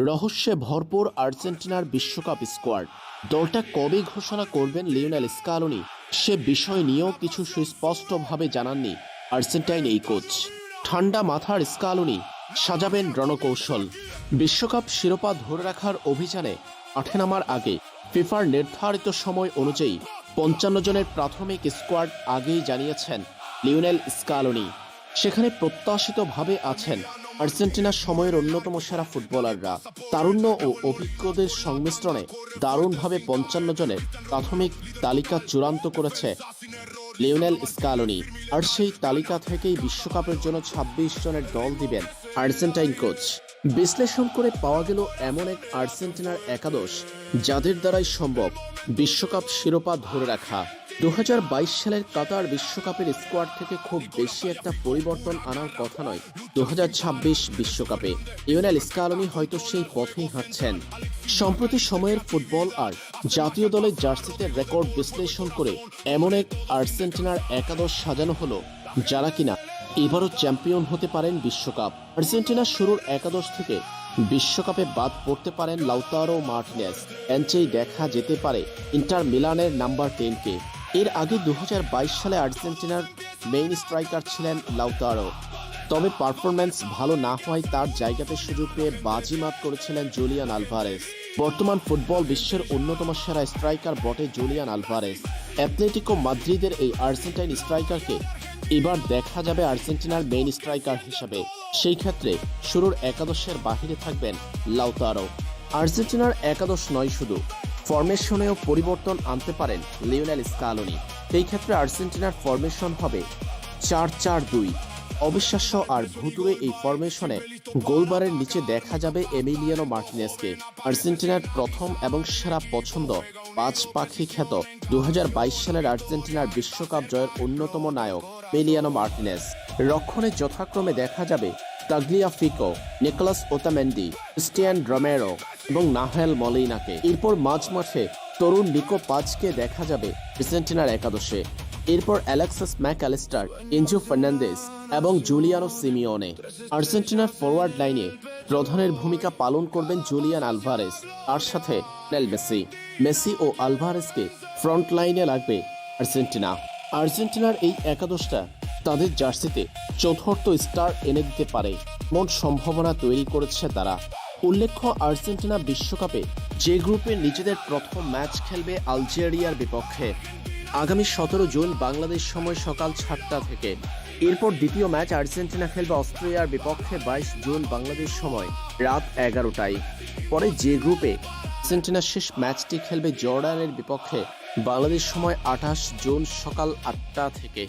রহস্যে ভরপুর আর্জেন্টিনার বিশ্বকাপ স্কোয়াড। দলটা কবে ঘোষণা করবেন লিওনেল স্কালোনি, সে বিষয় নিয়েও কিছু সুস্পষ্টভাবে জানাননি আর্জেন্টাইন এই কোচ। ঠান্ডা মাথার স্কালোনি সাজাবেন রণকৌশল। বিশ্বকাপ শিরোপা ধরে রাখার অভিযানে মাঠে নামার আগে ফিফার নির্ধারিত সময় অনুযায়ী ৫৫ জনের প্রাথমিক স্কোয়াড আগেই জানিয়েছেন লিওনেল স্কালোনি। সেখানে প্রত্যাশিতভাবে আছেন আর্জেন্টিনার সময়ের অন্যতম সেরা ফুটবলাররা। তারুণ্য ও অভিজ্ঞদের সংমিশ্রণে দারুণভাবে ৫৫ জনের প্রাথমিক তালিকা চূড়ান্ত করেছে লিওনেল স্কালোনি। আর সেই তালিকা থেকেই বিশ্বকাপের জন্য ২৬ জনের দল দিবেন আর্জেন্টাইন কোচ। বিশ্লেষণ করে পাওয়া গেল এমন এক আর্জেন্টিনার একাদশ যাদের দ্বারাই সম্ভব বিশ্বকাপ শিরোপা ধরে রাখা। ২০২২ সালের কাতার বিশ্বকাপের স্কোয়াড থেকে খুব বেশি একটা পরিবর্তন আনার কথা নয় ২০২৬ বিশ্বকাপে। লিওনেল স্কালোনি হয়তো সেই পথেই হাঁটছেন। সম্প্রতি সময়ের ফুটবল আর জাতীয় দলের জার্সিতে রেকর্ড বিশ্লেষণ করে এমন এক আর্জেন্টিনার একাদশ সাজানো হলো যারা কিনা এবারও চ্যাম্পিয়ন হতে পারেন বিশ্বকাপ। আর্জেন্টিনার শুরুর একাদশ থেকে বিশ্বকাপে বাদ পড়তে পারেন লাউতারো মার্টিনেজ, বেঞ্চেই দেখা যেতে পারে ইন্টার মিলানের নাম্বার 10-কে। এর আগে ২০২২ সালে আর্জেন্টিনার মেইন স্ট্রাইকার ছিলেন লাউতারো, তবে পারফরম্যান্স ভালো না হওয়ায় তার জায়গাতে সুযোগ পেয়ে বাজিমাত করেছিলেন জুলিয়ান আলভারেজ। বর্তমান ফুটবল বিশ্বের অন্যতম সেরা স্ট্রাইকার বটে জুলিয়ান আলভারেজ। অ্যাথলেটিকো মাদ্রিদের এই আর্জেন্টাইন স্ট্রাইকারকে এবার দেখা যাবে আর্জেন্টিনার মেইন স্ট্রাইকার হিসেবে। সেই ক্ষেত্রে শুরুর একাদশের বাহিরে থাকবেন লাউতারো। আর্জেন্টিনার একাদশ নয়, শুধু ফরমেশনেও পরিবর্তন আনতে পারেন লিওনেল স্কালোনি। সেই ক্ষেত্রে আর্জেন্টিনার ফরমেশন হবে ৪-৪-২। অবিশ্বাস্য আর ভুতুড়ে এই ফরমেশনে গোলবারের নিচে দেখা যাবে এমিলিয়ানো মার্টিনেজকে। আর্জেন্টিনার প্রথম এবং সেরা পছন্দ, পাঁচ পাখি খ্যাত ২০২২ সালের আর্জেন্টিনার বিশ্বকাপ জয়ের অন্যতম নায়ক এমিলিয়ানো মার্টিনেজ। রক্ষণে যথাক্রমে দেখা যাবে Tagliafico, Nicolas Otamendi, Cristian Romero এবং নাহেল মলিনাকে। এরপর মাঝমাঠে তরুণ নিকো পাজকে দেখা যাবে আর্জেন্টিনার একাদশে। এরপর অ্যালেক্সিস ম্যাকঅ্যালিস্টার, এনজো ফার্নান্দেজ এবং জুলিয়ানো সিমিওনে। আর্জেন্টিনার ফরওয়ার্ড লাইনে প্রধানের ভূমিকা পালন করবেন জুলিয়ান আলভারেজ, তার সাথে মেসি ও আলভারেজকে ফ্রন্ট লাইনে লাগবে আর্জেন্টিনা। আর্জেন্টিনার এই একাদশটা তাদের জার্সিতে চতুর্থ স্টার এনে দিতে পারে এমন সম্ভাবনা তৈরি করেছে তারা। উল্লেখ্য, আর্জেন্টিনা বিশ্বকাপে যে গ্রুপে নিজেদের প্রথম ম্যাচ খেলবে আলজেরিয়ার বিপক্ষে আগামী ১৭ জুন বাংলাদেশ সময় সকাল ৭টা থেকে। এরপর দ্বিতীয় ম্যাচ আর্জেন্টিনা খেলবে অস্ট্রিয়ার বিপক্ষে ২২ জুন বাংলাদেশ সময় রাত ১১টায়। পরে যে গ্রুপে আর্জেন্টিনা শেষ ম্যাচটি খেলবে জর্ডানের বিপক্ষে বাংলাদেশ সময় ২৮ জুন সকাল ৮টা থেকে।